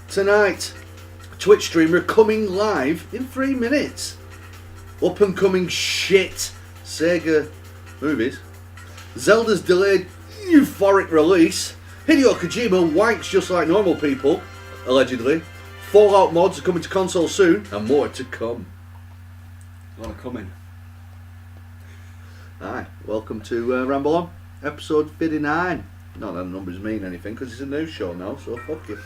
Tonight, Twitch streamer coming live in 3 minutes. Up and coming shit Sega movies. Zelda's delayed euphoric release. Hideo Kojima wanks just like normal people, allegedly. Fallout mods are coming to console soon, and more to come. A lot of coming. Hi, welcome to Ramble On, episode 59. Not that the numbers mean anything, because it's a news show now, so fuck you.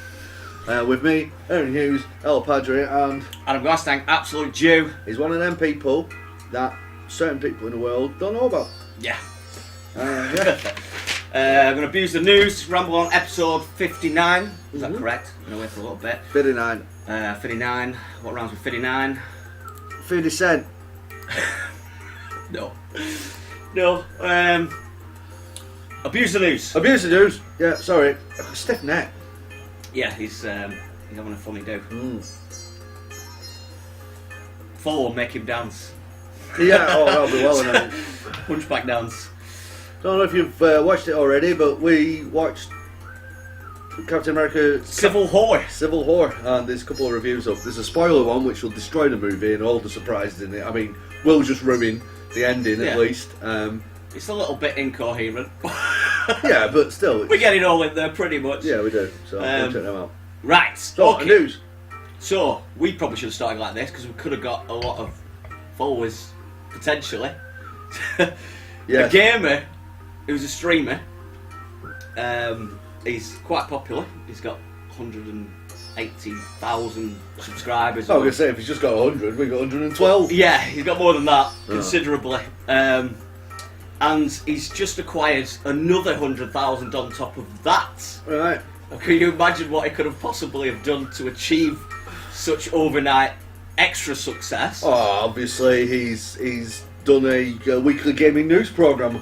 With me, Aaron Hughes, El Padre, and Adam Glasstang, absolute Jew. he's one of them people that certain people in the world don't know about. Yeah. Yeah. I'm going to abuse the news. Ramble On episode 59. Is that correct? I'm going to wait for a little bit. 59. 59. What rounds with 59? 50 Cent. No. No. Abuse the news. Abuse the news. Yeah, sorry. Stiff neck. Yeah, he's having a funny do. Follow him, make him dance. Yeah, oh, that'll be well enough. Hunchback dance. Don't know if you've watched it already, but we watched Captain America Civil War. Civil War, and there's a couple of reviews up. There's a spoiler one which will destroy the movie and all the surprises in it. I mean, we'll just ruin the ending at least. It's a little bit incoherent. Yeah, but still. We get it all in there pretty much. Yeah, we do. So we'll check them out. Right. So, okay. news. So, we probably should have started like this because we could have got a lot of followers, potentially. Yeah. A gamer who's a streamer. He's quite popular. He's got 180,000 subscribers. I was going to say, if he's just got 100, we got 112. Yeah, he's got more than that, considerably. And he's just acquired another 100,000 on top of that. Right. Can you imagine what he could have possibly have done to achieve such overnight extra success? Oh, obviously he's done a weekly gaming news programme,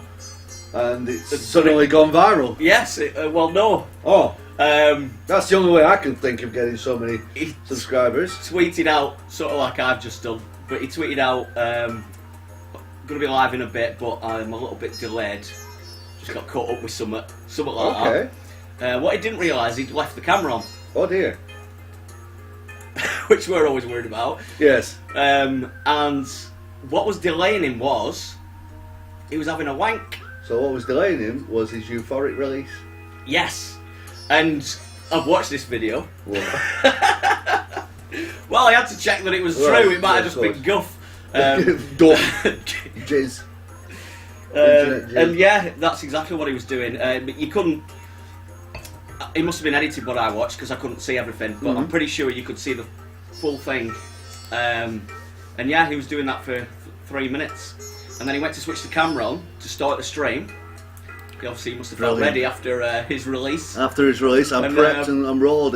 and it's suddenly gone viral. Yes, well, no. Oh, that's the only way I can think of getting so many He subscribers. tweeted out, sort of like I've just done, but he tweeted out, going to be live in a bit, but I'm a little bit delayed. Just got caught up with something like Okay. that. What he didn't realise, he'd left the camera on, Oh dear. which we're always worried about. Yes. And what was delaying him was, he was having a wank. So what was delaying him was his euphoric release. Yes. And I've watched this video. What? Well, I had to check that it was true. It might have just been guff. Jizz. And yeah, that's exactly what he was doing. But you couldn't. It must have been edited what I watched because I couldn't see everything. But I'm pretty sure you could see the full thing. And yeah, he was doing that for 3 minutes, and then he went to switch the camera on to start the stream. He obviously must have felt ready after his release. After his release, I'm prepped and I'm rolled.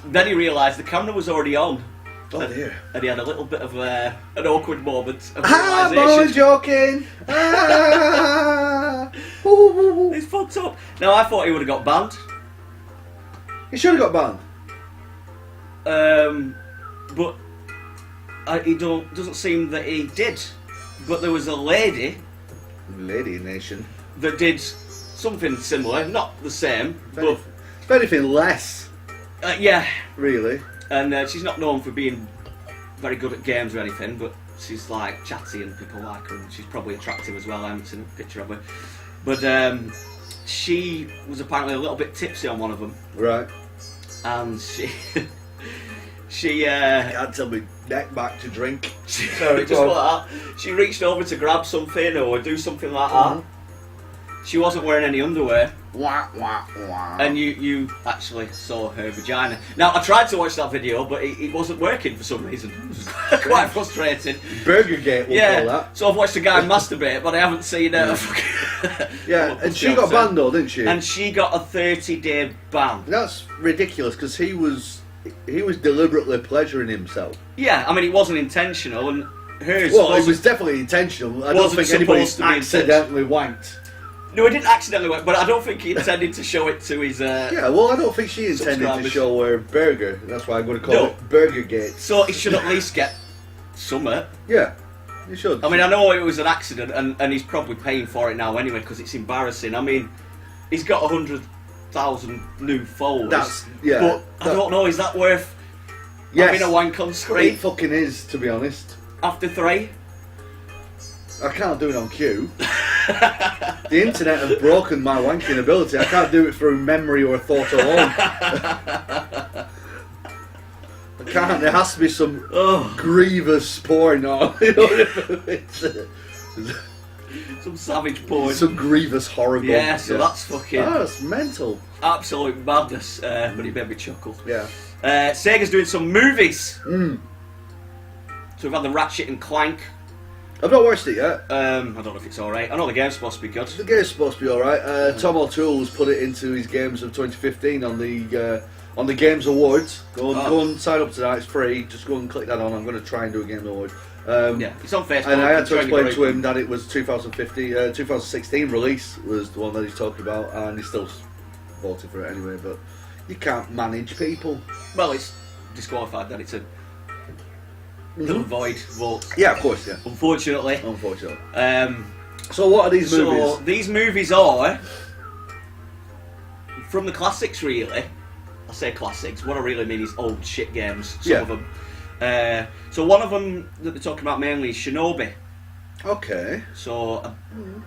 Then he realised the camera was already on. Oh dear. And he had a little bit of an awkward moment of I'm realisation. only joking. He's fucked up. Now, I thought he would have got banned. He should have got banned. But it doesn't seem that he did. But there was a lady Lady Nation. that did something similar, not the same, but If anything, less. yeah. Really. And she's not known for being very good at games or anything, but she's like chatty and people like her, and she's probably attractive as well. I haven't seen a picture of her, but she was apparently a little bit tipsy on one of them, Right. and she Can't tell me neck back to drink. Sorry, just like that. She reached over to grab something or do something like that. She wasn't wearing any underwear. Wah, wah, wah. And you actually saw her vagina. Now, I tried to watch that video, but it wasn't working for some reason. It was quite frustrating. Burger Gate, we'll call that. So I've watched a guy masturbate, but I haven't seen her. Yeah, and she got banned though, didn't she? And she got a 30-day ban. That's ridiculous because he was deliberately pleasuring himself. Yeah, I mean, it wasn't intentional, and hers Well, it was definitely intentional. I don't wasn't think anybody supposed to be accidentally wanked. No, he didn't accidentally work, but I don't think he intended to show it to his. Yeah, well, I don't think she intended to show her burger. That's why I'm going to call it Burger Gate. So he should at least get summit. Yeah. you should. I mean, I know it was an accident, and he's probably paying for it now anyway because it's embarrassing. I mean, he's got 100,000 new followers. But I don't know. Is that worth having a wank on screen? It fucking is, to be honest. After 3. I can't do it on cue. The internet has broken my wanking ability. I can't do it through memory or thought alone. I can't. There has to be some grievous porn on. Some savage porn. Some grievous horror. Yeah, so that's fucking... that's mental. Absolute madness, but it made me chuckle. Yeah. Sega's doing some movies. Mm. So we've had the Ratchet and Clank. I've not watched it yet. I don't know if it's alright. I know the game's supposed to be good. The game's supposed to be alright. Tom O'Toole's put it into his games of 2015 on the Games Awards. Go and sign up to that. It's free. Just go and click that on. I'm going to try and do a Games Award. It's on Facebook. And I had to explain to him that it was 2016 release was the one that he's talking about, and he still voted for it anyway. But you can't manage people. Well, it's disqualified that it's a null and void vote. Yeah, of course, yeah. Unfortunately. So what are these movies? So these movies are from the classics, really. I say classics. What I really mean is old shit games. Some of them. So one of them that they're talking about mainly is Shinobi. Okay. So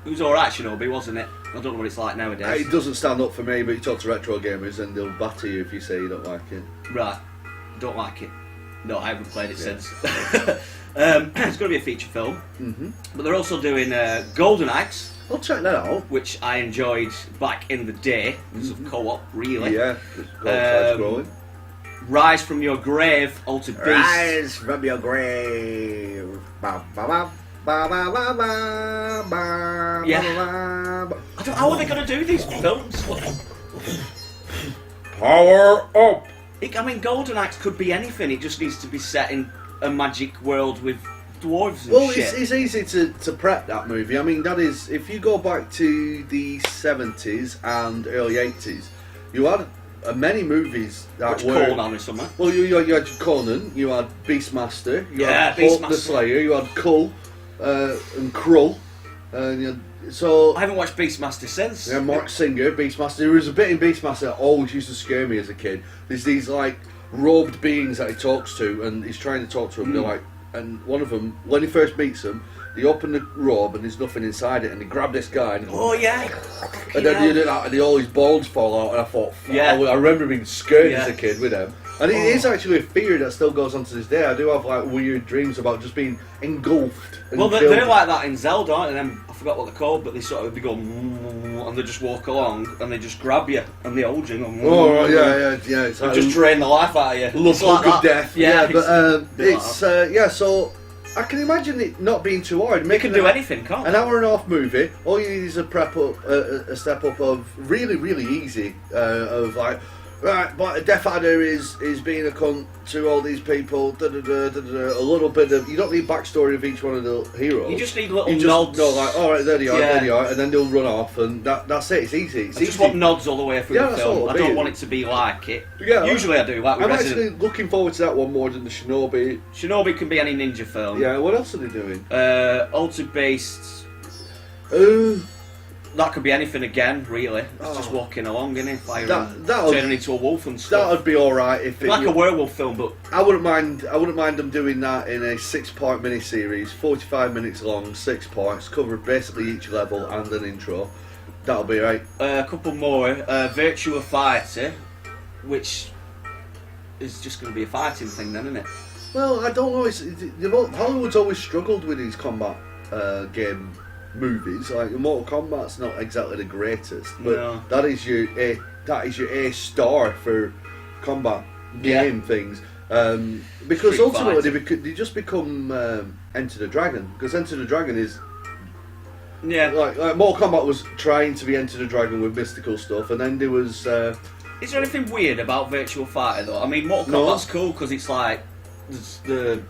it was alright, Shinobi, wasn't it? I don't know what it's like nowadays. It doesn't stand up for me, but you talk to retro gamers and they'll batter you if you say you don't like it. Right. Don't like it. No, I haven't played it since. It's going to be a feature film. Mm-hmm. But they're also doing Golden Axe. I'll check that out. Which I enjoyed back in the day because of co-op, really. Yeah, scrolling. Rise from Your Grave, Altered Beast. Rise from your grave. Ba, ba, ba, ba, ba, ba, ba, ba, Yeah. How are they going to do these films? Power up. I mean, Golden Axe could be anything. It just needs to be set in a magic world with dwarves and shit. It's easy to prep that movie. I mean, that is, if you go back to the 70s and early 80s, you had many movies that were... Conan or something. Well, you had Conan, you had Beastmaster, you had Beastmaster. Hulk the Slayer, you had Kull and Krull. So I haven't watched Beastmaster since. Yeah, Mark Singer, Beastmaster. There was a bit in Beastmaster that always used to scare me as a kid. There's these like robed beings that he talks to, and he's trying to talk to them. They're like, and one of them, when he first meets them, they open the robe and there's nothing inside it, and they grab this guy. And and then all his balls fall out. And I thought, I remember being scared as a kid with them. And it is actually a fear that still goes on to this day. I do have like weird dreams about just being engulfed. And they're like that in Zelda, aren't they? I forgot what they're called, but they go and they just walk along and they just grab you and they hold you. Yeah. It's like just drain the life out of you. Love of death. Yeah, but so I can imagine it not being too hard. They can do anything, can't they? An hour and a half movie. All you need is a step up of really, really easy of like. Right, but Death Adder is being a cunt to all these people. A little bit of, you don't need backstory of each one of the heroes. You just need little nods. No, like, all right, there they are, and then they'll run off, and that's it. It's easy. I just want nods all the way through the film. I don't want it to be like it. Yeah, usually I do. Like I'm Resident. actually looking forward to that one more than the Shinobi. Shinobi can be any ninja film. Yeah. What else are they doing? Altered Beasts. That could be anything again, really. It's just walking along, isn't it? Turning into a wolf and stuff. That would be alright if like a werewolf film, but I wouldn't mind them doing that in a 6-part mini-series, 45 minutes long, 6 parts, covering basically each level and an intro. That'll be right. A couple more. Virtua Fighter, which is just going to be a fighting thing then, isn't it? Well, I don't know. Hollywood's always struggled with these combat game movies. Like Mortal Kombat's not exactly the greatest, but that is your A star for combat game things. Because Street ultimately they just become Enter the Dragon. Because Enter the Dragon is like Mortal Kombat was trying to be Enter the Dragon with mystical stuff, and then there was. Is there anything weird about Virtua Fighter though? I mean, Mortal Kombat's cool because it's like. The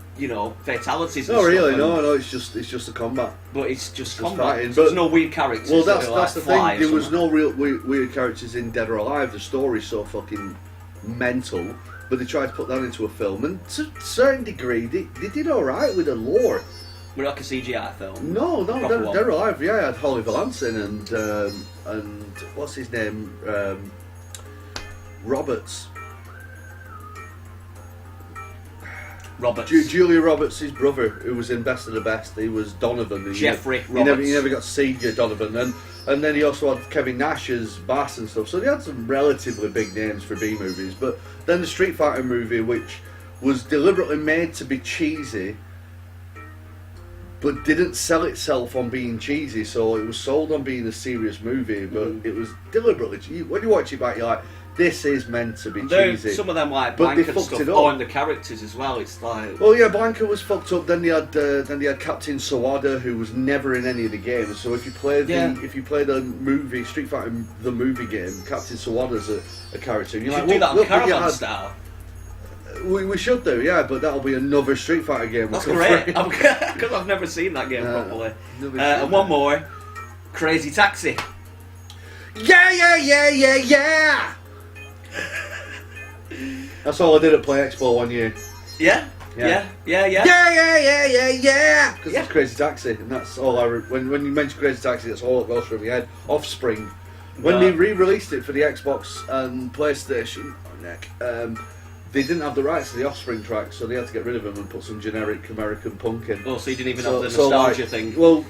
fatalities. And really, no. It's just a combat. But it's just combat. Fighting. So there's no weird characters. Well, that's the thing. There was no real weird characters in Dead or Alive. The story's so fucking mental. But they tried to put that into a film, and to a certain degree, they did all right with the lore. Were it like a CGI film? No, Proper one. they're alive. Yeah, I had Holly Valance in and what's his name? Roberts. Julia Roberts, his brother, who was in Best of the Best. He was Donovan. Jeffrey Roberts. He never got to see Donovan, and then he also had Kevin Nash as Bass and stuff. So they had some relatively big names for B movies. But then the Street Fighter movie, which was deliberately made to be cheesy, but didn't sell itself on being cheesy. So it was sold on being a serious movie, but it was deliberately. When you watch it back, you're like, this is meant to be cheesy. Some of them like but Blanca and stuff on the characters as well. It's like, well, yeah, Blanca was fucked up. Then they had Captain Sawada, who was never in any of the games. So if you play the movie Street Fighter the movie game, Captain Sawada's a character. And you you're should do that on Caravan style. We should do, yeah, but that'll be another Street Fighter game. That's great, because I've never seen that game properly. And one more, Crazy Taxi. Yeah! That's all I did at Play Expo one year. Yeah. Because it's Crazy Taxi, and that's all when you mention Crazy Taxi, that's all that goes through my head. Offspring. When they re-released it for the Xbox and PlayStation, they didn't have the rights to the Offspring track, so they had to get rid of them and put some generic American punk in. Oh, so you didn't even have the nostalgia thing? Well,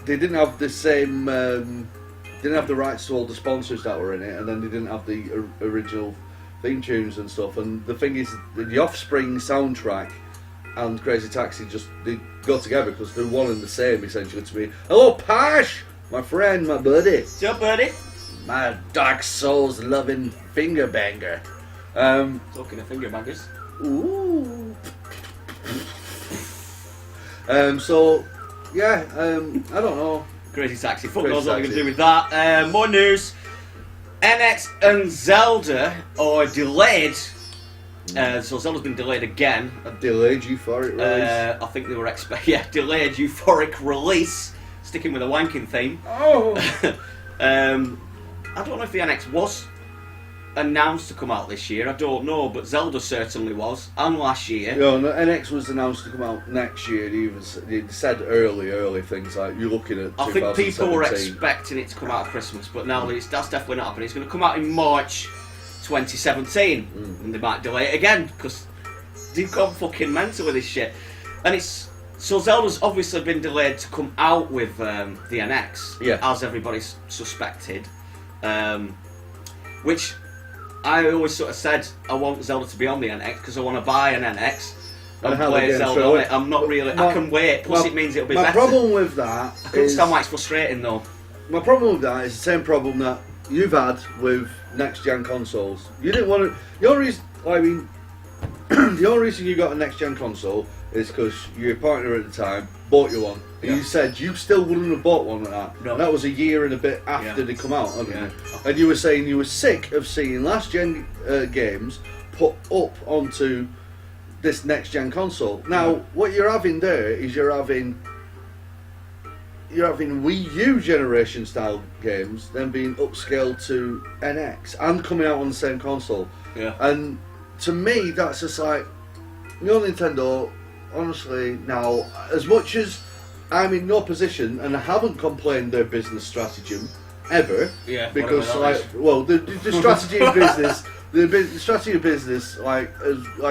they didn't have the same. Didn't have the rights to all the sponsors that were in it, and then they didn't have the original theme tunes and stuff. And the thing is, the Offspring soundtrack and Crazy Taxi they go together because they're one and the same essentially to me. Hello, Pash, my friend, my buddy. What's up, buddy? My Dark Souls loving finger banger. Talking of finger bangers. Ooh. So yeah, I don't know. Crazy Taxi. Fuck knows what we're going to do with that. More news. NX and Zelda are delayed. So Zelda's been delayed again. A delayed euphoric release. I think they were delayed euphoric release. Sticking with a wanking theme. Oh. I don't know if the NX was announced to come out this year. I don't know, but Zelda certainly was, and last year. No, NX was announced to come out next year. They said early things like you're looking at. I think people were expecting it to come out at Christmas, but now that's definitely not happening. It's going to come out in March 2017, and they might delay it again because they've gone fucking mental with this shit. And so Zelda's obviously been delayed to come out with the NX, as everybody's suspected, which. I always sort of said I want Zelda to be on the NX because I want to buy an NX and play Zelda on it. I'm not really. I can wait. Plus, it means it'll be better. My problem with that. I couldn't stand why it's frustrating though. My problem with that is the same problem that you've had with next gen consoles. You didn't want to. The only reason, the only reason you got a next gen console is because your partner at the time bought you one. And you said you still wouldn't have bought one of that. No. And that was a year and a bit after they come out, hadn't you? And you were saying you were sick of seeing last gen games put up onto this next gen console. Now, what you're having there is you're having Wii U generation style games then being upscaled to NX and coming out on the same console. Yeah. And to me, that's just like, Nintendo, honestly, now, as much as I'm in no position and I haven't complained their business stratagem ever, because the strategy of business, the strategy of business, like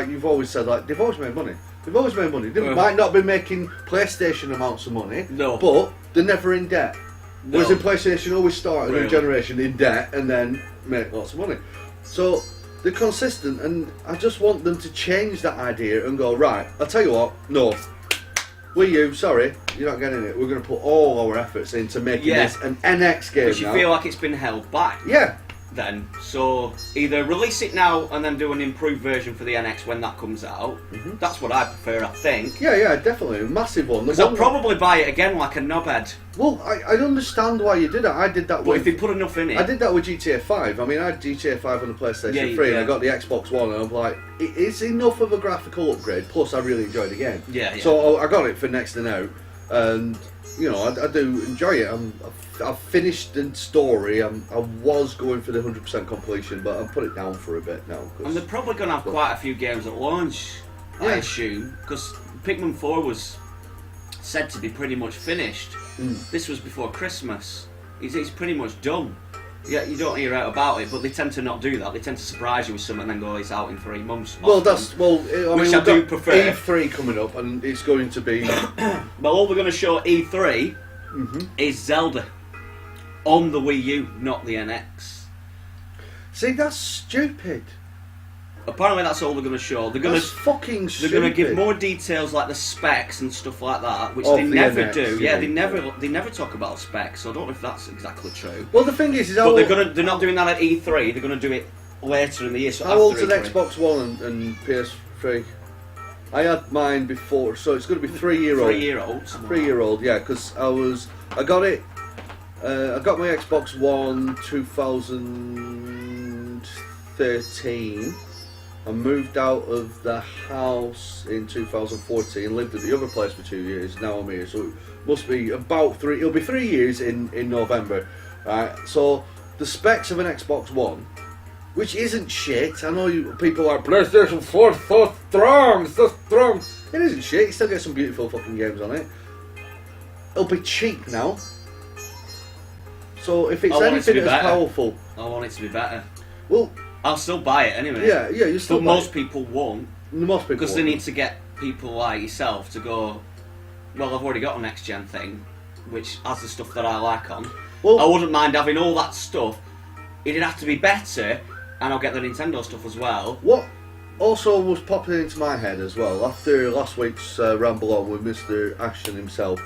you've always said, like they've always made money. They might not be making PlayStation amounts of money, but they're never in debt. Whereas in PlayStation, always start a new generation in debt and then make lots of money. So they're consistent, and I just want them to change that idea and go, right, I'll tell you what, no. Wii U, sorry, you're not getting it. We're going to put all our efforts into making this an NX game. Because you feel like it's been held back. Yeah. Then, so either release it now and then do an improved version for the NX when that comes out. That's what I prefer, I think. Yeah, definitely, a massive one. Because I'll probably buy it again like a knobhead. Well, I understand why you did it. I did that. But if they put enough in it, I did that with GTA 5. I mean, I had GTA 5 on the PlayStation 3, and I got the Xbox One, and I'm like, it's enough of a graphical upgrade. Plus, I really enjoyed the game. Yeah. So I got it for next to now, and I do enjoy it. I've finished the story. I was going for the 100% completion, but I've put it down for a bit now. And they're probably going to have quite a few games at launch, I assume, because Pikmin 4 was said to be pretty much finished. This was before Christmas. It's pretty much done. Yeah, you don't hear out about it, but they tend to not do that. They tend to surprise you with something and then go, it's out in 3 months. Well, which I do prefer. E3 coming up, and it's going to be. Well, all we're going to show at E3 is Zelda on the Wii U, not the NX. See, that's stupid. Apparently, that's all they're going to show. That's fucking stupid. They're going to give more details like the specs and stuff like that, which Of they the never NX, do. yeah. They never talk about specs. So I don't know if that's exactly true. Well, the thing is But they're not doing that at E3. They're going to do it later in the year. So how after old's an E3. Xbox One and PS3? I had mine before, so it's going to be 3-year-old. 3-year-old. 3-year-old, yeah, because I got it. I got my Xbox One 2013. I moved out of the house in 2014, lived at the other place for 2 years. Now I'm here, so it must be about 3. It'll be 3 years in November, right? So the specs of an Xbox One, which isn't shit. I know people are PlayStation 4 so strong, so strong. It isn't shit. You still get some beautiful fucking games on it. It'll be cheap now. So if it's anything as powerful, I want it to be better. Well, I'll still buy it anyway. Yeah, you still. But most people won't. Most people because they need to get people like yourself to go. Well, I've already got a next gen thing, which has the stuff that I like on. Well, I wouldn't mind having all that stuff. It'd have to be better, and I'll get the Nintendo stuff as well. What also was popping into my head as well after last week's Ramble on with Mr. Ashton himself,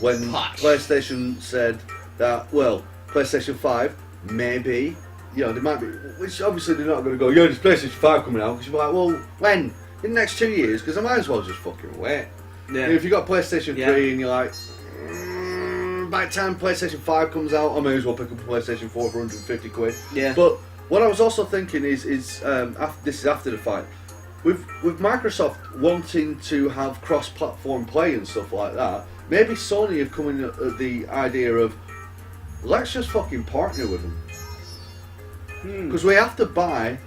when PlayStation said that, well, PlayStation 5 maybe. You know, they might be, which obviously they're not going to go, yeah, there's PlayStation 5 coming out, because you're like, well, when? In the next 2 years? Because I might as well just fucking wait. Yeah. If you've got PlayStation 3 and you're like, by the time PlayStation 5 comes out, I may as well pick up a PlayStation 4 for 150 quid. Yeah. But what I was also thinking is this is after the fight, with Microsoft wanting to have cross-platform play and stuff like that, maybe Sony have come in at the idea of, let's just fucking partner with them. Because we have to buy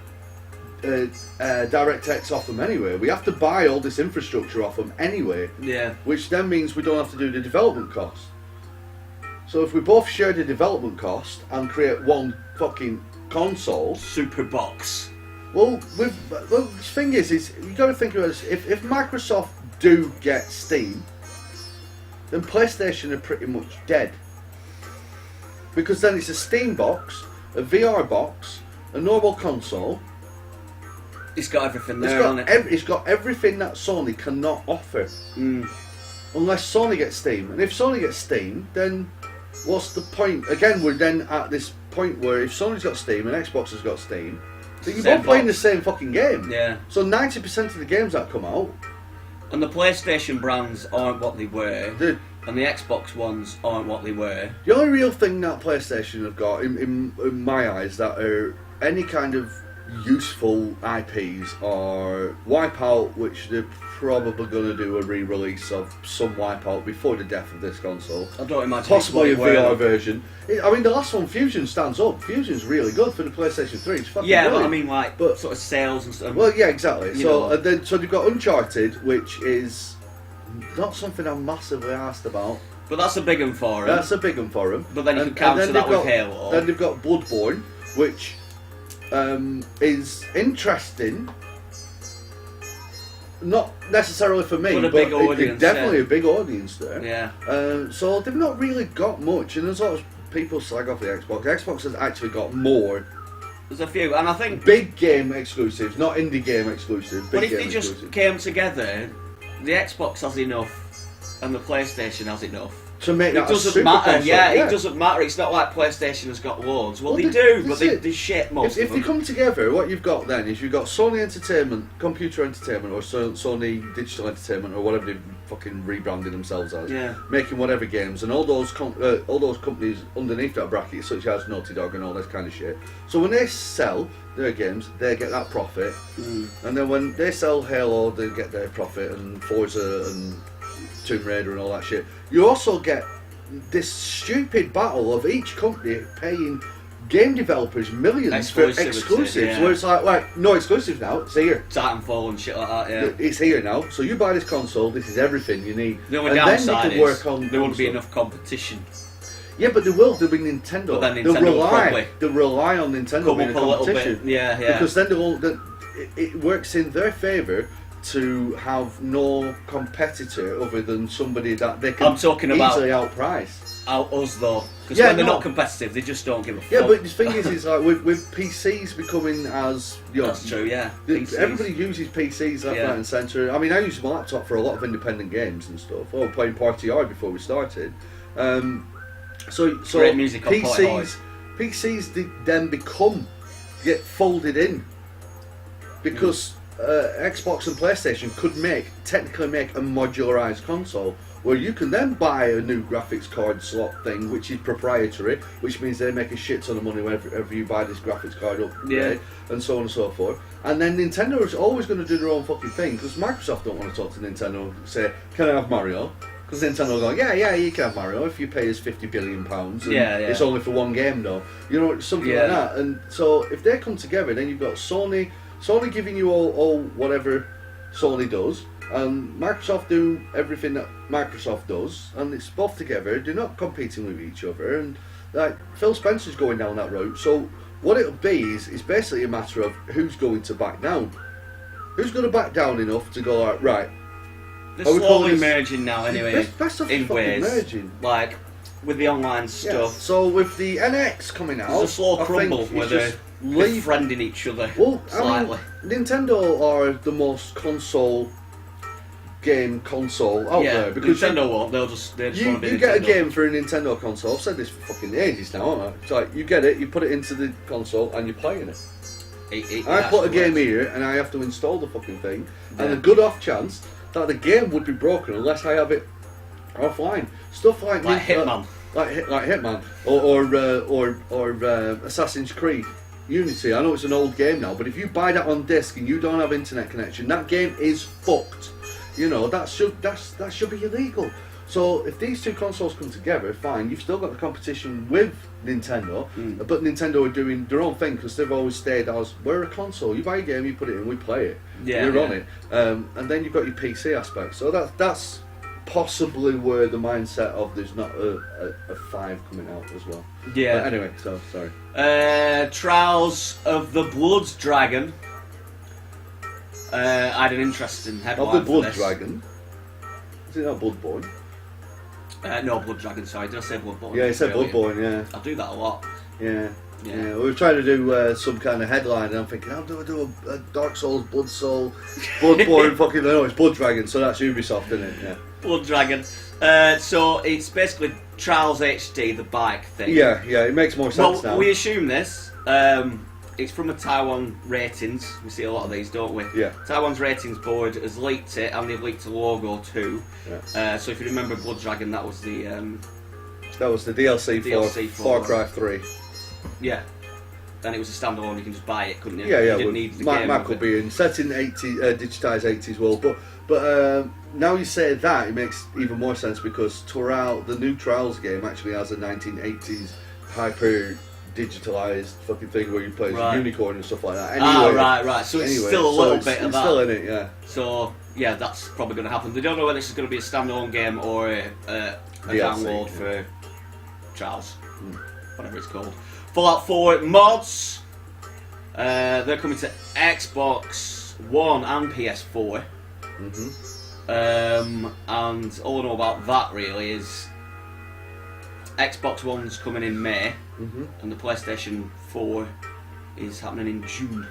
DirectX off them anyway. We have to buy all this infrastructure off them anyway. Yeah. Which then means we don't have to do the development cost. So if we both share the development cost and create one fucking console, super box. Well, the thing is you got to think about this. If Microsoft do get Steam, then PlayStation are pretty much dead. Because then it's a Steam box, a VR box, a normal console. It's got everything there, hasn't it? It's got everything that Sony cannot offer. Unless Sony gets Steam. And if Sony gets Steam, then what's the point? Again, we're then at this point where if Sony's got Steam and Xbox has got Steam, then you're both playing the same fucking game. Yeah. So 90% of the games that come out... And the PlayStation brands aren't what they were. And the Xbox ones aren't what they were. The only real thing that PlayStation have got, in my eyes, that are any kind of useful IPs are Wipeout, which they're probably going to do a re-release of some Wipeout before the death of this console. I don't imagine possibly a VR version. I mean, the last one, Fusion, stands up. Fusion's really good for the PlayStation 3. It's fucking brilliant. But I mean, like, sort of sales and stuff. Well, yeah, exactly. So they've got Uncharted, which is not something I'm massively asked about. But that's a big one for them. That's a big one for them. But then you can counter that with Halo. Then they've got Bloodborne, which is interesting. Not necessarily for me, but definitely a big audience there. Yeah. So they've not really got much, and there's a lot of people slag off the Xbox. The Xbox has actually got more. There's a few, and I think big game exclusives, not indie game exclusives. But if they just came together, the Xbox has enough, and the PlayStation has enough. To make that it doesn't matter. It doesn't matter. It's not like PlayStation has got loads. Well, they do, but they shit most if of them. If they come together, what you've got then is you've got Sony Entertainment, Computer Entertainment, or Sony Digital Entertainment, or whatever they've fucking rebranded themselves as, making whatever games, and all those companies underneath that bracket, such as Naughty Dog and all this kind of shit. So when they sell their games, they get that profit, and then when they sell Halo, they get their profit, and Forza and Tomb Raider and all that shit. You also get this stupid battle of each company paying game developers millions for exclusives. Yeah. Where it's like, no exclusives now. It's here. Titanfall and shit like that. Yeah, it's here now. So you buy this console. This is everything you need. The only and downside then you can work on there won't be enough competition. Yeah, but there'll be Nintendo. But then Nintendo they'll rely on Nintendo being a competition. Yeah. Because then it works in their favour to have no competitor other than somebody that they can easily outprice. Us though, because when they're not competitive, they just don't give a fuck. Yeah, but the thing is like with PCs becoming as that's true. Yeah, everybody uses PCs left, right, and centre. I mean, I use my laptop for a lot of independent games and stuff. Or playing Party Hard before we started. So great music on PCs then get folded in because Xbox and PlayStation could technically make a modularized console where you can then buy a new graphics card slot thing, which is proprietary, which means they make a shit ton of money whenever you buy this graphics card upgrade, and so on and so forth. And then Nintendo is always going to do their own fucking thing because Microsoft don't want to talk to Nintendo and say, "Can I have Mario?" Because Nintendo will go, yeah, you can have Mario if you pay us £50 billion. And it's only for one game though. You know, something like that. And so if they come together, then you've got Sony giving you all whatever Sony does, and Microsoft do everything that Microsoft does, and it's both together. They're not competing with each other, and like Phil Spencer's going down that route. So what it'll be is basically a matter of who's going to back down. Who's going to back down enough to go like, right? They're slowly merging now, anyway. In ways, merging. like with the online stuff. Yeah. So with the NX coming out, there's a slow crumble where they're befriending each other slightly. I mean, Nintendo are the most console out there because Nintendo won't. They just want to be you get a game for a Nintendo console. I've said this for fucking ages now, haven't I? It's like you get it, you put it into the console, and you're playing it. I put a game here, and I have to install the fucking thing, and a good off chance that the game would be broken unless I have it offline. Stuff like Hitman, like Hitman, or Assassin's Creed Unity. I know it's an old game now, but if you buy that on disc and you don't have internet connection, that game is fucked. You know that should be illegal. So if these two consoles come together, fine. You've still got the competition with Nintendo, but Nintendo are doing their own thing because they've always stayed as we're a console. You buy a game, you put it in, we play it. We're on it, and then you've got your PC aspect. So that's possibly where the mindset of there's not a 5 coming out as well. Yeah. But anyway, so sorry. Trials of the Blood Dragon. I had an interesting headline. Of the Blood Dragon. Is it not Bloodborne? No, Blood Dragon, sorry. Did I say Bloodborne? Yeah, you said Bloodborne, yeah. I do that a lot. Yeah. We were trying to do some kind of headline, and I'm thinking, how do I do a Dark Souls, Bloodborne, fucking, no, it's Blood Dragon, so that's Ubisoft, isn't it? Yeah. Blood Dragon. So it's basically Trials HD, the bike thing. Yeah, it makes more sense now. We assume this. It's from a Taiwan ratings. We see a lot of these, don't we? Yeah. Taiwan's ratings board has leaked it, and they've leaked the logo too. Yeah. So if you remember Blood Dragon, that was the DLC for Far Cry 3. Yeah. And it was a standalone. You can just buy it, couldn't you? Yeah. You didn't need the game. Mac will be in set in digitized 80s world, but now you say that, it makes even more sense because the new Trials game actually has a 1980s hyper digitalized fucking thing where you play as a unicorn and stuff like that. Anyway, right. So it's still a little bit of that. It's still in it, yeah. So yeah, that's probably going to happen. They don't know whether this is going to be a standalone game or a download for Trials, whatever it's called. Fallout 4 mods. They're coming to Xbox One and PS4. And all I know about that really is Xbox One's coming in May, and the PlayStation 4 is happening in June.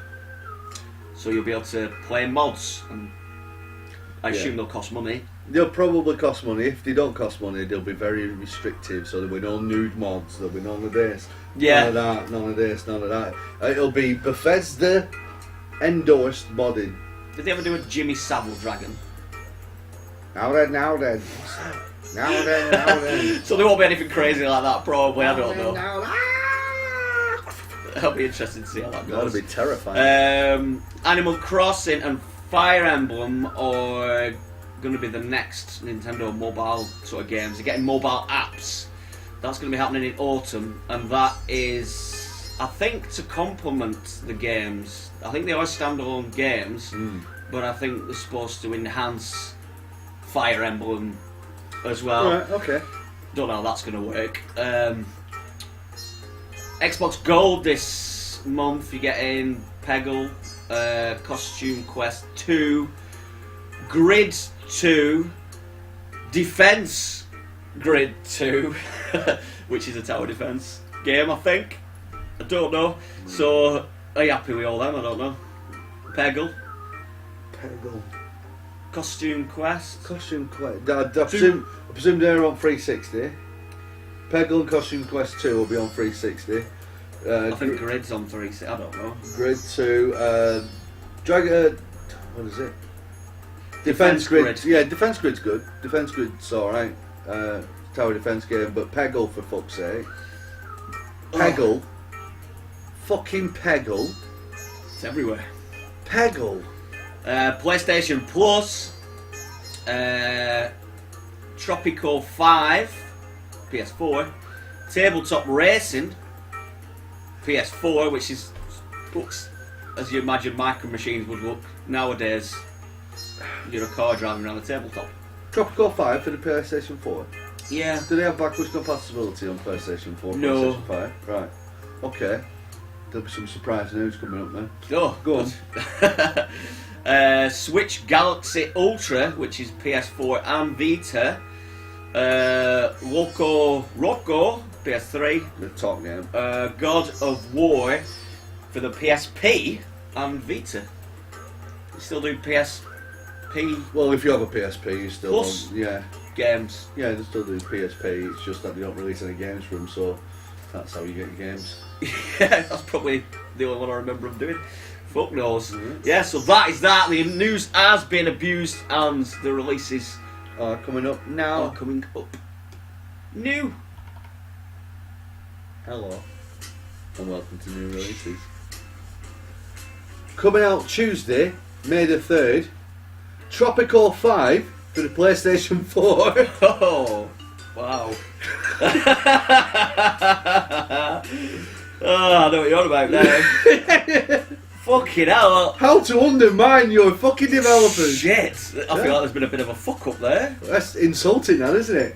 So you'll be able to play mods, and I assume they'll cost money. They'll probably cost money. If they don't cost money, they'll be very restrictive. So there'll be no nude mods. There'll be none of this. Yeah. None of that. None of this. None of that. It'll be Bethesda endorsed modding. Did they ever do a Jimmy Savile Dragon? Now then. So there won't be anything crazy like that, probably. I don't know. It'll be interesting to see how that goes. That'll be terrifying. Animal Crossing and Fire Emblem are going to be the next Nintendo mobile sort of games. They're getting mobile apps. That's going to be happening in autumn, and that is I think to complement the games, I think they are standalone games, but I think they're supposed to enhance Fire Emblem as well. Right, okay. Don't know how that's going to work. Xbox Gold this month, you're getting Peggle, Costume Quest 2, Grid 2, Defense Grid 2, which is a tower defense game, I think. I don't know. So, are you happy with all them? I don't know. Peggle. Costume Quest. I presume they're on 360. Peggle and Costume Quest 2 will be on 360. I think Grid's on 360. I don't know. Grid 2. What is it? Defense Grid. Yeah, Defense Grid's good. Defense Grid's alright. Tower defense game, but Peggle, for fuck's sake. Peggle. Fucking Peggle. It's everywhere. Peggle. PlayStation Plus. Tropico 5. PS4. Tabletop Racing. PS4, which looks as you imagine Micro Machines would look nowadays. You're a car driving around the tabletop. Tropico 5 for the PlayStation 4. Yeah. Do they have backwards compatibility on PlayStation 4? No. PlayStation 5? Right. Okay. There'll be some surprise news coming up then. Oh, go on. Switch Galaxy Ultra, which is PS4 and Vita. Rocco, PS3. The top game. God of War for the PSP and Vita. You still do PSP? Well, if you have a PSP, you still Plus games. Yeah, they still do PSP. It's just that they don't release any games for them, so that's how you get your games. Yeah, that's probably the only one I remember them doing. Fuck knows. Yeah, so that is that. The news has been abused and the releases are coming up now. New. Hello. And welcome to new releases. Coming out Tuesday, May the 3rd, Tropico 5 for the PlayStation 4. Oh, wow. Oh, I know what you're on about now. Fucking hell. How to undermine your fucking developers. Shit. I feel like there's been a bit of a fuck up there. That's insulting, that, isn't it?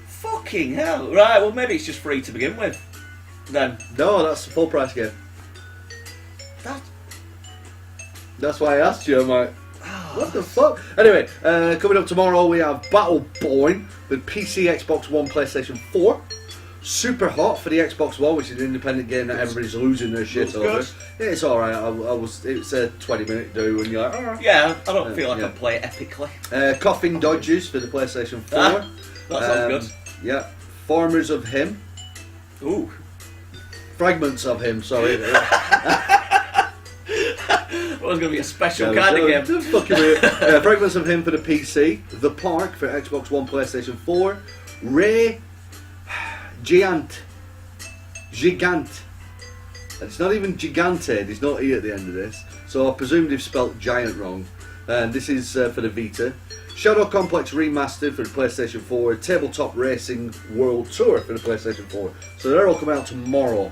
Fucking hell. Right, well, maybe it's just free to begin with. Then. No, that's the full price game. That's why I asked you. I'm like, what the fuck? Anyway, coming up tomorrow we have Battleborn with PC, Xbox One, PlayStation 4. Super Hot for the Xbox One, which is an independent game that everybody's losing their shit over. Yeah, it's alright. It's a 20-minute do, and you're like, alright. Yeah, I don't feel like I play it epically. Coughing Dodges for the PlayStation 4. That sounds good. Yeah. Farmers of Him. Ooh. Fragments of Him, sorry. It was going to be a special kind of game. Fragments of Him for the PC. The Park for Xbox One, PlayStation 4. Ray Gigant. It's not even Gigante, there's no E at the end of this. So I presume they've spelt giant wrong. And this is for the Vita. Shadow Complex Remastered for the PlayStation 4. Tabletop Racing World Tour for the PlayStation 4. So they're all coming out tomorrow.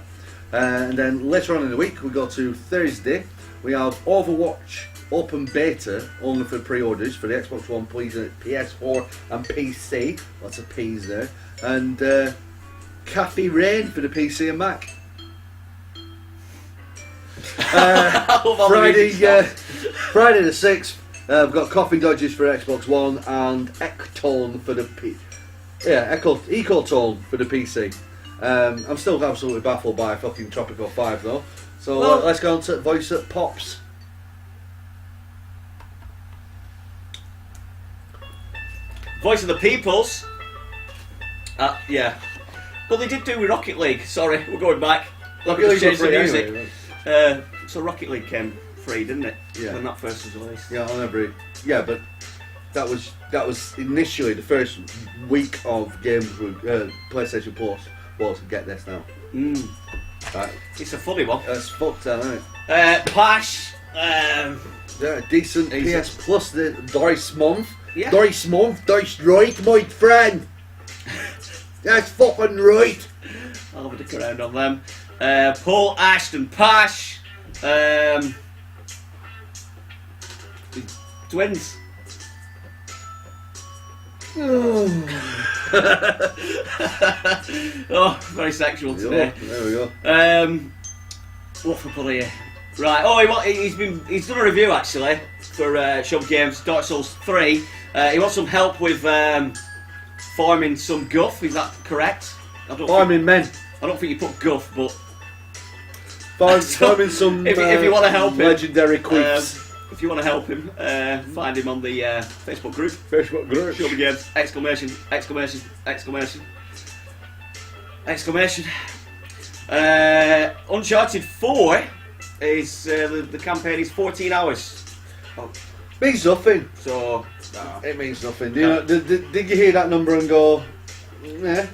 And then later on in the week, we go to Thursday. We have Overwatch Open Beta, only for pre-orders, for the Xbox One, PS4 and PC. Lots of P's there. And Cafe Rain for the PC and Mac. Friday the 6th, I've got Coughing Dodges for Xbox One and Ectone for the Ecotone for the PC. I'm still absolutely baffled by fucking Tropico 5 though. So let's go on to Voice at Pops. Voice of the Peoples. Yeah. Well, they did do with Rocket League. Sorry, we're going back. Rocket League changed the free music. anyway, So Rocket League came free, didn't it? Yeah. When that first was released. Yeah, on every. Yeah, but that was initially the first week of games with PlayStation Plus. Was get this now. Right. It's a funny one. That's fucked, isn't it? Pash. Yeah, decent PS Plus this month. Yeah. This month, that's right, my friend. That's fucking right. I'll have a dick around on them. Paul Ashton Pash. Twins. Oh, very sexual today. There we go. What for pull here? Right. Oh, he's done a review actually for Shove Games Dark Souls 3. He wants some help with farming some guff. Is that correct? Farming men. I don't think you put guff, but Farming some. If you want to help him, legendary quips. If you want to help him, find him on the Facebook group. Facebook group. Shove Games! Exclamation! Exclamation! Exclamation! Exclamation! Uncharted 4 is the campaign is 14 hours. Oh. Means nothing. So it means nothing. Did you hear that number and go, yeah?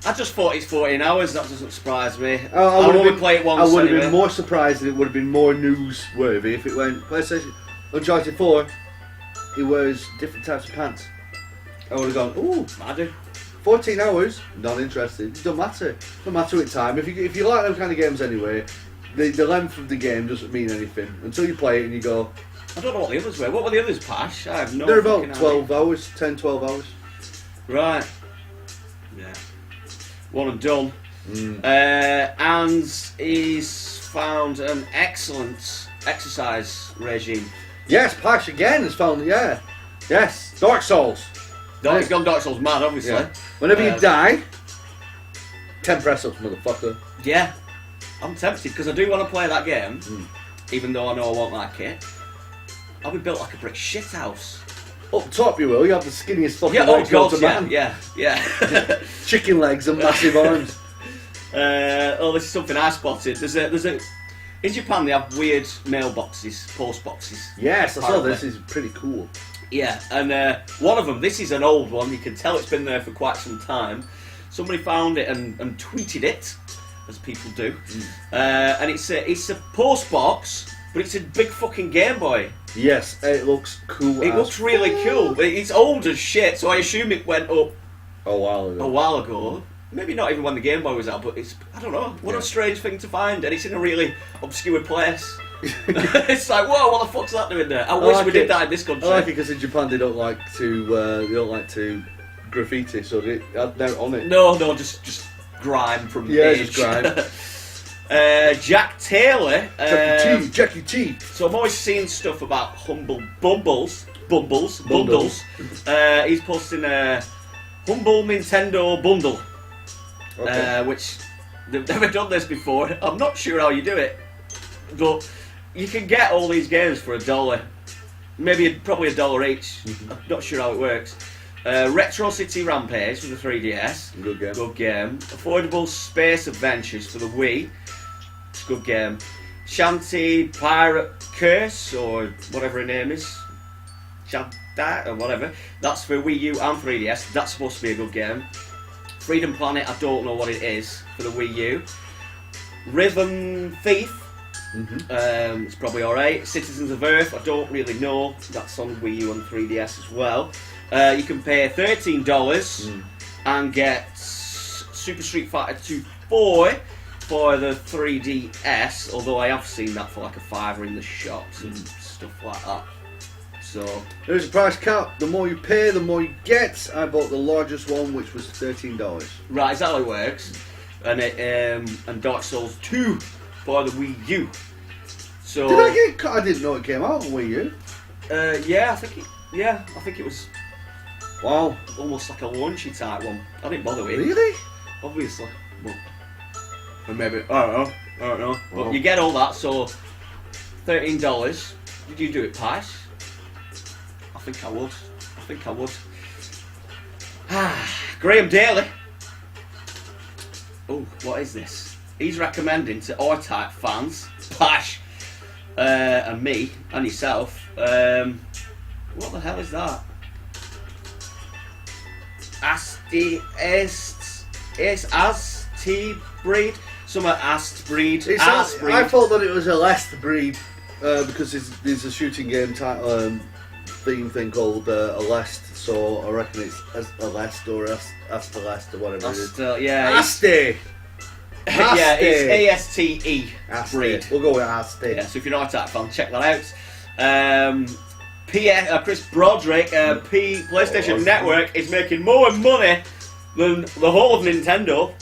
I just thought it's 14 hours. That doesn't surprise me. I would only play it once. I would have anyway. been more surprised and it would have been more newsworthy if it went PlayStation Uncharted 4. He wears different types of pants. I would have gone, ooh, I do. 14 hours, not interested. It don't matter. Don't matter with time. If you like those kind of games anyway, the length of the game doesn't mean anything until you play it and you go. I don't know what the others were. What were the others, Pash? I have no. They're about 12 idea. hours, 10, 12 hours. Right. Yeah. One and done. And he's found an excellent exercise regime. Yes, Pash again has found, yeah. Yes, Dark Souls. He's gone Dark Souls mad, obviously. Yeah. Whenever you die, 10 press-ups, motherfucker. Yeah. I'm tempted, because I do want to play that game, even though I know I won't like it. I'll be built like a brick shithouse. Up top you will, you have the skinniest fucking Yeah, legs known to man. yeah. Chicken legs and massive arms. This is something I spotted. There's a in Japan they have weird mailboxes, post boxes. Yes, I saw apparently. this. Is pretty cool. Yeah, and one of them, this is an old one, you can tell it's been there for quite some time. Somebody found it and tweeted it, as people do. And it's a post box, but it's a big fucking Game Boy. Yes, it looks cool. It looks really cool. It's old as shit, so I assume it went up a while ago. Maybe not even when the Game Boy was out, but I don't know. What a strange thing to find, and it's in a really obscure place. It's like, whoa, what the fuck's that doing there? I wish we did that in this country. I like it because in Japan they don't like to graffiti, so they're on it. No, just grime from age. Just grime. Jack Taylor. Jackie T. So I'm always seeing stuff about humble bundles. He's posting a humble Nintendo bundle, which they've never done this before. I'm not sure how you do it, but you can get all these games for $1. Probably $1 each. I'm not sure how it works. Retro City Rampage for the 3DS. Good game. Affordable Space Adventures for the Wii. Good game. Shanty Pirate Curse, or whatever her name is. Shanta, or whatever. That's for Wii U and 3DS. That's supposed to be a good game. Freedom Planet, I don't know what it is, for the Wii U. Rhythm Thief. It's probably alright. Citizens of Earth, I don't really know. That's on Wii U and 3DS as well. You can pay $13 and get Super Street Fighter 2 4 for the 3DS, although I have seen that for like a $5 in the shops and stuff like that. So there's a price cap. The more you pay, the more you get. I bought the largest one, which was $13. Right, is that how it works? And and Dark Souls 2 for the Wii U. So did I get? I didn't know it came out on Wii U. Yeah, I think it was. Wow, almost like a launchy type one. I didn't bother with it. Really? Obviously. Well, or maybe I don't know. But Wow. you get all that, so $13. Did you do it, Pice? I think I would. Graham Daly. Oh, what is this? He's recommending to R-Type fans, Pash, and me, and yourself. What the hell is that? Asti breed? Some Ast breed. Ast breed. I thought that it was a Lest breed because there's a shooting game theme thing called Alest, so I reckon it's Alest or Astalest or whatever it is. Yeah. Asti! Yeah, it's ASTE. Breed. We'll go with Asti. Yeah, so if you're not a Attack fan, check that out. Chris Broderick, PlayStation Network is making more money than the whole of Nintendo.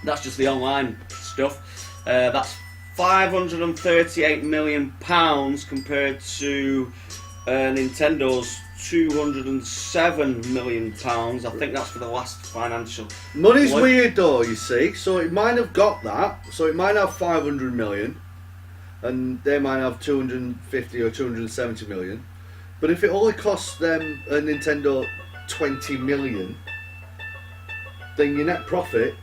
That's just the online stuff. That's £538 million compared to Nintendo's £207 million. I think that's for the last financial. Money's weird though, you see. So it might have got that. So it might have 500 million, and they might have 250 or 270 million. But if it only costs them a Nintendo 20 million, then your net profit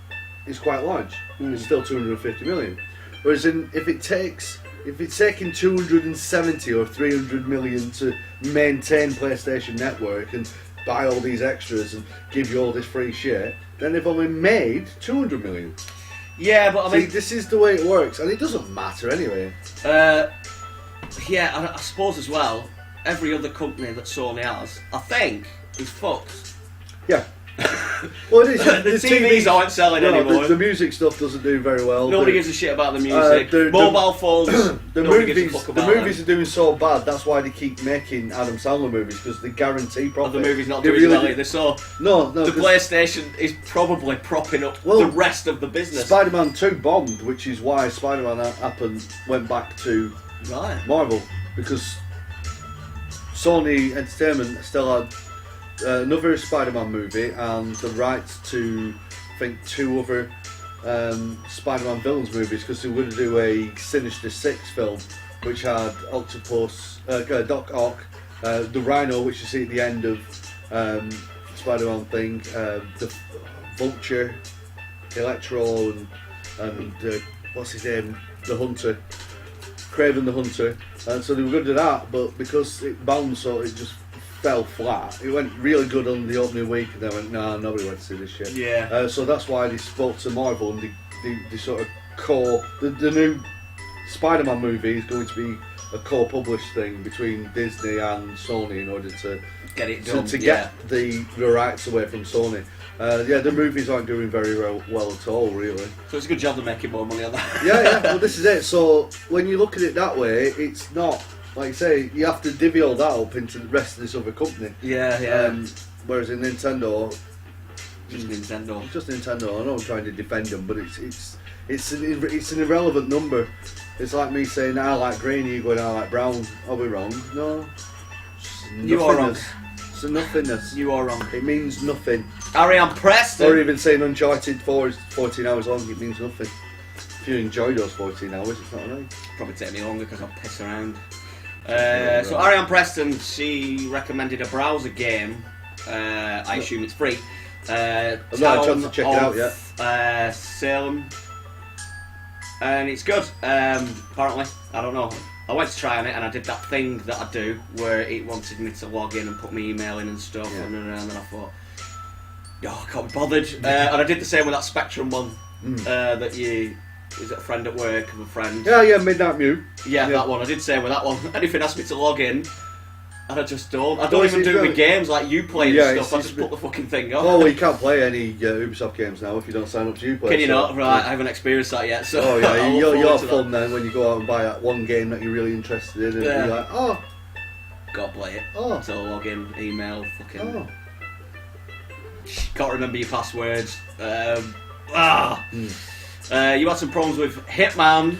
is quite large. It's still 250 million. Whereas if it's taking 270 or 300 million to maintain PlayStation Network and buy all these extras and give you all this free shit, then they've only made 200 million. Yeah, but I mean, this is the way it works, and it doesn't matter anyway. Yeah, I suppose as well, every other company that Sony has, I think, is fucked. Yeah. Well, it is. The TVs aren't selling anymore. The music stuff doesn't do very well. Nobody gives a shit about the music. Mobile phones. The movies are doing so bad. That's why they keep making Adam Sandler movies, because they guarantee profit. The movie's not doing well either. So no. The PlayStation is probably propping up the rest of the business. Spider-Man 2 bombed, which is why Spider-Man went back to Marvel, because Sony Entertainment still had another Spider-Man movie and the rights to, I think, 2 other Spider-Man villains movies, because they were going to do a Sinister Six film which had Octopus, Doc Ock, the Rhino, which you see at the end of Spider-Man thing, the Vulture, Electro, and what's his name, the Hunter, Kraven the Hunter. And so they were going to do that, but because it bounced, so it just fell flat. It went really good on the opening week, and they went, nah, nobody went to see this shit. Yeah. So that's why they spoke to Marvel, and they sort of the new Spider-Man movie is going to be a co-published thing between Disney and Sony in order to get it done. To get the rights away from Sony. The movies aren't doing very well at all, really. So it's a good job they're making more money on that. Yeah. Well, this is it. So when you look at it that way, it's not. Like you say, you have to divvy all that up into the rest of this other company. Yeah. Whereas in Nintendo, just Nintendo. I know I'm trying to defend them, but it's an irrelevant number. It's like me saying I like green, you going I like brown. Are we wrong? No. You are wrong. It's a nothingness. You are wrong. It means nothing. Ariane Preston. Or even saying Uncharted 4 is 14 hours long, it means nothing. If you enjoy those 14 hours, it's not right. Probably take me longer because I'll piss around. So Ariane Preston, she recommended a browser game. I assume it's free. I've not had a chance to check it out yet. Salem, and it's good. Apparently, I don't know. I went to try on it, and I did that thing that I do where it wanted me to log in and put my email in and stuff, and then I thought, I can't be bothered. And I did the same with that Spectrum one that you. Is it a friend at work of a friend? Yeah, Midnight Mew. Yeah, that one. I did say with that one. Anything asked me to log in, and I just don't. I don't even do it with games like Uplay and stuff. I just put the fucking thing on. Oh, well, you can't play any Ubisoft games now if you don't sign up to Uplay. Can you not? Right, I haven't experienced that yet. So oh yeah, you're fun then when you go out and buy that one game that you're really interested in, and you're like, gotta play it. Oh. So log in, email, fucking. Can't remember your passwords. You had some problems with Hitman.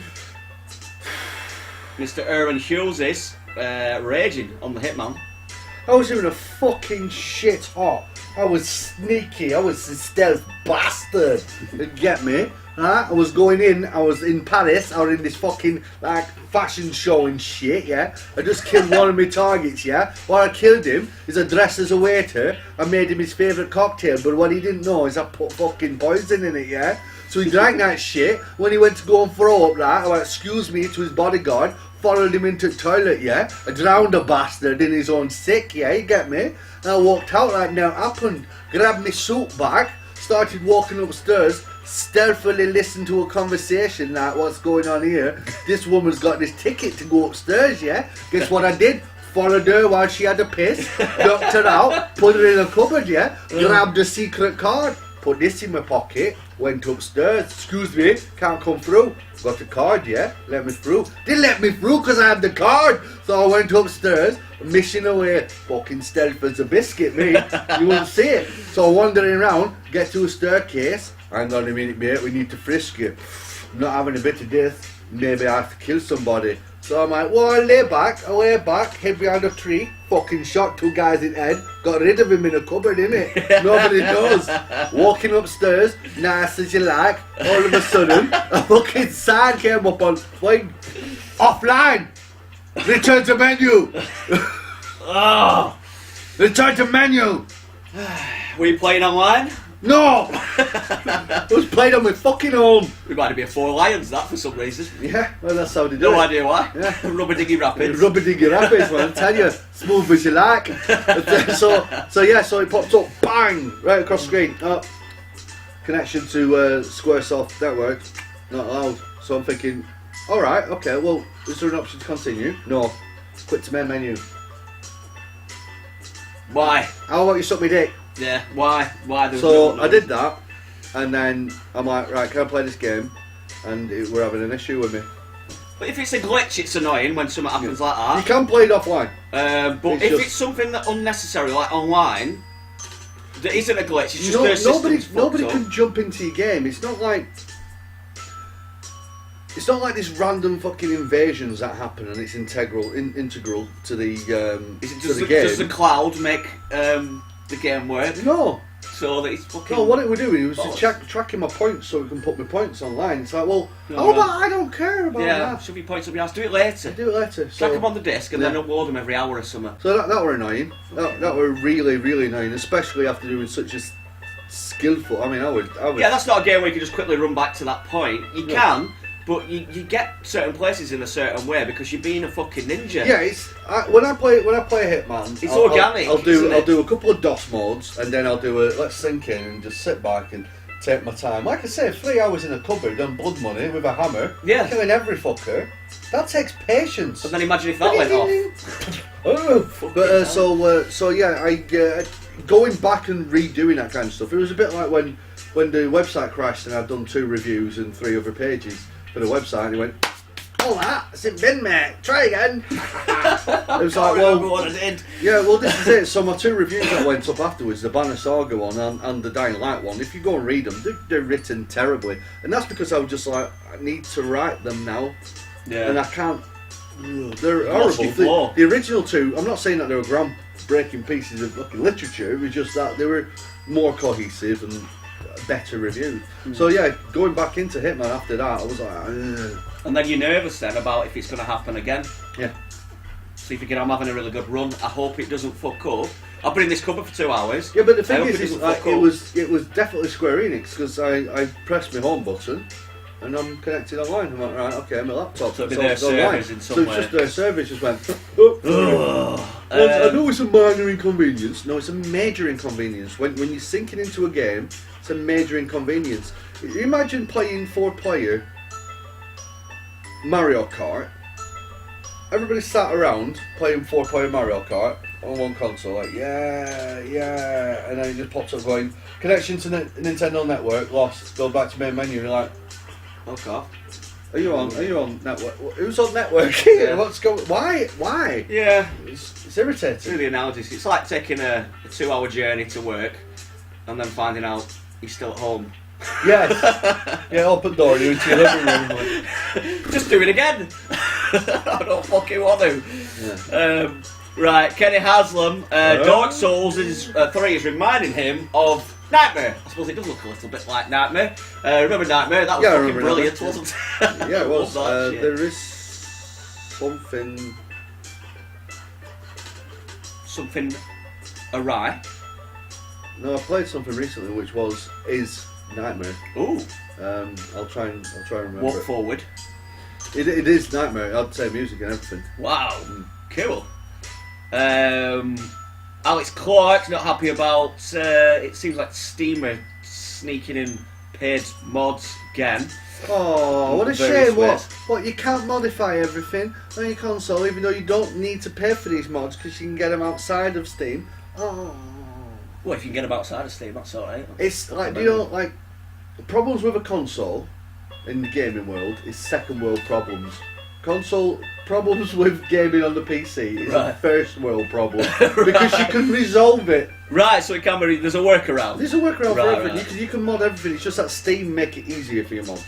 Mr. Aaron Hughes is raging on the Hitman. I was doing a fucking shit hot. I was sneaky. I was a stealth bastard. You get me? I was going in. I was in Paris. I was in this fucking fashion show and shit. Yeah. I just killed one of my targets. Yeah. What I killed him is I dressed as a waiter. I made him his favourite cocktail. But what he didn't know is I put fucking poison in it. Yeah. So he drank that shit. When he went to go and throw up, I went, excuse me, to his bodyguard, followed him into the toilet, yeah? I drowned a bastard in his own sick, yeah? You get me? And I walked out like now happened, grabbed my suit bag, started walking upstairs, stealthily listened to a conversation like, what's going on here? This woman's got this ticket to go upstairs, yeah? Guess what I did? Followed her while she had a piss, knocked her out, put her in a cupboard, yeah? Grabbed a secret card, put this in my pocket, Went upstairs. Excuse me, can't come through. Got a card, yeah? Let me through. Didn't let me through because I had the card. So I went upstairs, missing away. Fucking stealth as a biscuit, me. You won't see it. So wandering around, get to a staircase. Hang on a minute, mate, we need to frisk you. Not having a bit of this. Maybe I have to kill somebody. So I'm like, well, I lay back, hid behind a tree, fucking shot 2 guys in the head, got rid of him in a cupboard, innit? Nobody knows. Walking upstairs, nice as you like, all of a sudden, a fucking sign came up on, like, offline, return to menu. Oh. Return to menu. Were you playing online? No! I was playing on my fucking home. Reminded me of Four Lions, that, for some reason. Yeah, well, that's how they do it. No idea why. Yeah. Rubber Diggy Rapids. Rubber Diggy Rapids, man, I tell you. Smooth as you like. So it pops up, bang, right across the screen. Oh, connection to Squaresoft network, not allowed. So I'm thinking, alright, okay, well, is there an option to continue? No. Quit to main menu. Why? How about you suck me dick? Yeah, why? So I did that, and then I'm like, right, can I play this game? And we're having an issue with me. But if it's a glitch, it's annoying when something happens like that. You can play it offline. But if it's something that unnecessary, like online, that isn't a glitch, it's just their system's nobody fucked can jump into your game. It's not like this random fucking invasions that happen, and it's integral to the game. Does the cloud make the game work? No. So that it's fucking... No, what it would do was tracking my points so we can put my points online. It's like, well, but I don't care about that. Shove your points up your ass. Do it later. Do it later. Track them on the disc and then upload them every hour or something. So that were annoying. That were really, really annoying, especially after doing such a skillful... I would... Yeah, that's not a game where you can just quickly run back to that point. You can... But you get certain places in a certain way because you're being a fucking ninja. Yeah, when I play Hitman, it's organic. I'll do a couple of DOS modes, and then I'll do a let's sink in and just sit back and take my time. Like I say, 3 hours in a cupboard on blood money with a hammer, killing every fucker. That takes patience. And then imagine if that went off. Oh, but so yeah, going back and redoing that kind of stuff. It was a bit like when the website crashed and I'd done 2 reviews and 3 other pages for the website, and he went, "Oh, that's it, bin mate. Try again." It was like, well, what I did. Yeah, well, this is it. So my 2 reviews that went up afterwards, the Banner Saga one and the Dying Light one, if you go and read them, they're written terribly, and that's because I was just like, I need to write them now, and I can't. They're horrible. The original 2, I'm not saying that they were groundbreaking pieces of fucking literature. It was just that they were more cohesive and better reviewed. So yeah, going back into Hitman after that, I was like, ugh. And then you're nervous then about if it's going to happen again. Yeah. So you think I'm having a really good run. I hope it doesn't fuck up. I've been in this cupboard for 2 hours. Yeah, but the thing is like, it was definitely Square Enix because I pressed my home button and I'm connected online. I'm like, right, okay, my laptop. So it'll be their servers in some way. So it's just their service just went. I know it's a minor inconvenience. No, it's a major inconvenience. When you're sinking into a game, it's a major inconvenience. You imagine playing 4-player Mario Kart. Everybody sat around playing 4-player Mario Kart on one console, like yeah, and then it just pops up going connection to Nintendo Network lost. Go back to main menu. You're like, okay. Are you on network? Who's on network here? Yeah. What's going? Why? Yeah, it's irritating. It's really analogous. It's like taking a 2-hour journey to work and then finding out you're still at home. Yes. Yeah, open door, you're into your living room. Like. Just do it again. I don't fucking want to. Yeah. Right, Kenny Haslam, Dark Souls 3 is reminding him of Nightmare. I suppose it does look a little bit like Nightmare. Remember Nightmare? That was fucking brilliant, wasn't it? Yeah, it was. There is something awry. No, I played something recently which is Nightmare. Ooh. I'll try and remember. Walk forward. It is Nightmare. I'd say music and everything. Wow. Cool. Alex Clark's not happy about. It seems like Steam are sneaking in paid mods again. Oh, what a shame! What? You can't modify everything on your console, even though you don't need to pay for these mods because you can get them outside of Steam. Oh. Well, if you can get them outside of Steam, that's alright. It's like, do you know, like, problems with a console in the gaming world is second world problems. Console problems with gaming on the PC is a first world problem because you can resolve it. Right, so it can be. There's a workaround. There's a workaround for everything. You can mod everything. It's just that Steam make it easier for your mods.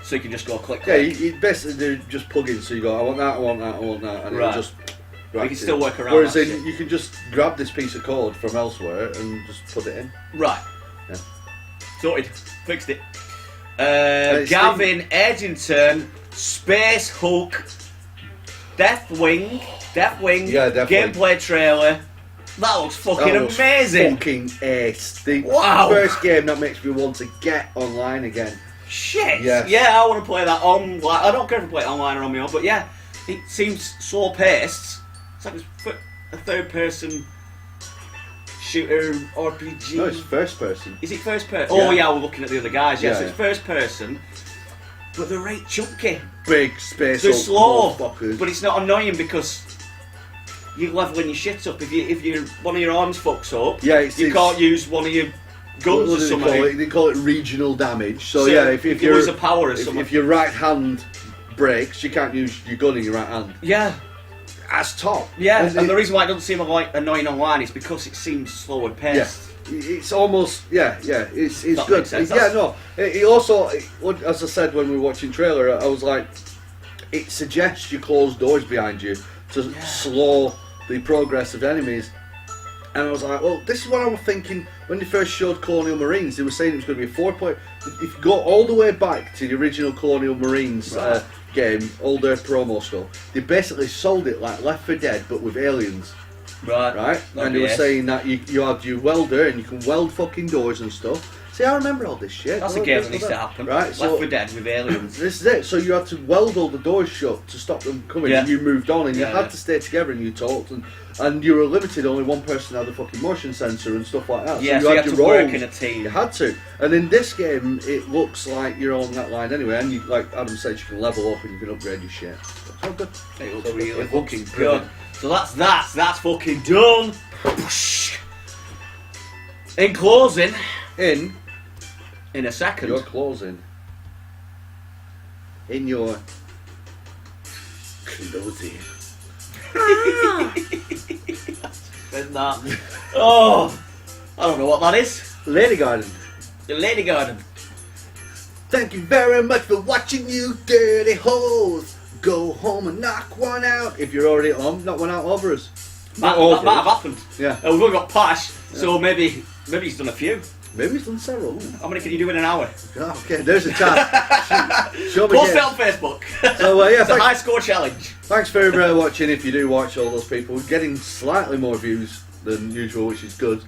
So you can just go click. Yeah, you basically do just plugins. So you go, I want that, I want that, I want that, and it'll just. You can still work around. Whereas you can just grab this piece of code from elsewhere and just put it in. Right. Yeah. Sorted. Fixed it. Gavin Edgington, Space Hulk, Deathwing, gameplay trailer. That looks fucking amazing. Fucking ace. The Wow. first game that makes me want to get online again. Shit. Yes. Yeah, I want to play that on. I don't care if I play it online or on my own, but yeah, it seems slow paced. It's like a third person shooter RPG. No, it's first person. Is it first person? Yeah. Oh yeah, we're looking at the other guys. Yes, Yeah, it's first person. But they're right chunky. Big space. They're slow, motherfuckers. but it's not annoying because you're leveling your shit up. If you one of your arms fucks up, yeah, you can't use one of your guns or something. They call it regional damage. So yeah, if you you're lose a power or something, if your right hand breaks, you can't use your gun in your right hand. Yeah. That's top. Yeah, and the reason why it doesn't seem like annoying online is because it seems slow and paced. Yeah. It's almost it's that good. Makes sense. It also, as I said when we were watching trailer, I was like, it suggests you close doors behind you to slow the progress of enemies. And I was like, well, this is what I was thinking when they first showed Colonial Marines. They were saying it was going to be a 4-point. If you go all the way back to the original Colonial Marines game, older promo stuff, they basically sold it like Left 4 Dead, but with aliens. Right? And they were saying that you have your welder and you can weld fucking doors and stuff. See, I remember all this shit. That's a game that needs to happen. Right? Left 4 Dead with aliens. This is it. So you had to weld all the doors shut to stop them coming, and you moved on, and you had to stay together, and you talked, and you were limited. Only one person had a fucking motion sensor and stuff like that. Yeah, so you had to your work roles. in a team. You had to. And in this game, it looks like you're on that line anyway, and you, like Adam said, you can level up and you can upgrade your shit. So good. It looks So really it fucking looks good. brilliant. So that's fucking done. In closing, in a second. You're closing. In your closing. Isn't that? Oh, I don't know what that is. Lady Garden. The Lady Garden. Thank you very much for watching, you dirty hoes. Go home and knock one out. If you're already at home, knock one out over us. That might have happened. Yeah. We've only got Pash, so maybe he's done a few. Maybe he's done several. How many can you do in an hour? Okay, there's a chance. Show me. Post it on Facebook. So it's a high score challenge. Thanks for watching. If you do watch all those people, we're getting slightly more views than usual, which is good.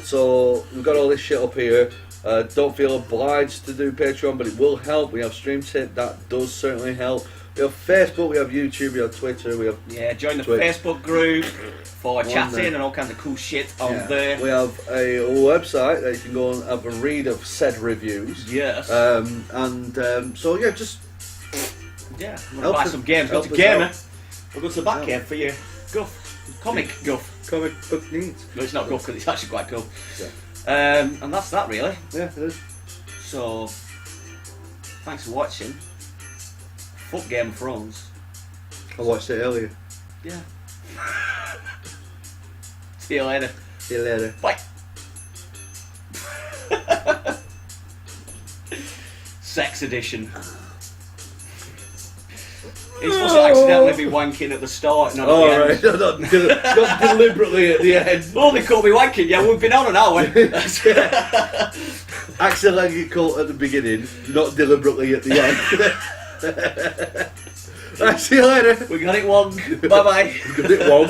So we've got all this shit up here. Don't feel obliged to do Patreon, but it will help. We have Stream Tip, that does certainly help. We have Facebook, we have YouTube, we have Twitter, we have join the Twitch. Facebook group for chatting and all kinds of cool shit on there. We have a website that you can go and have a read of said reviews. Yes. So yeah, just I'm gonna buy some games. Go to Gamer. We'll go to the back here for your guff, comic guff. Comic book needs. No, it's not guff because it's actually quite cool. Yeah. And that's that really. Yeah, it is. So, thanks for watching. Fuck Game of Thrones. I watched it earlier. Yeah. See you later. See you later. Bye. Sex edition. He's supposed to accidentally be wanking at the start, not at the end. Right. Not deliberately at the end. Oh, they caught me wanking. Yeah, we've been on an hour. Accidentally caught at the beginning, not deliberately at the end. Right, see you later. We got it wrong. Bye bye. We got it wrong.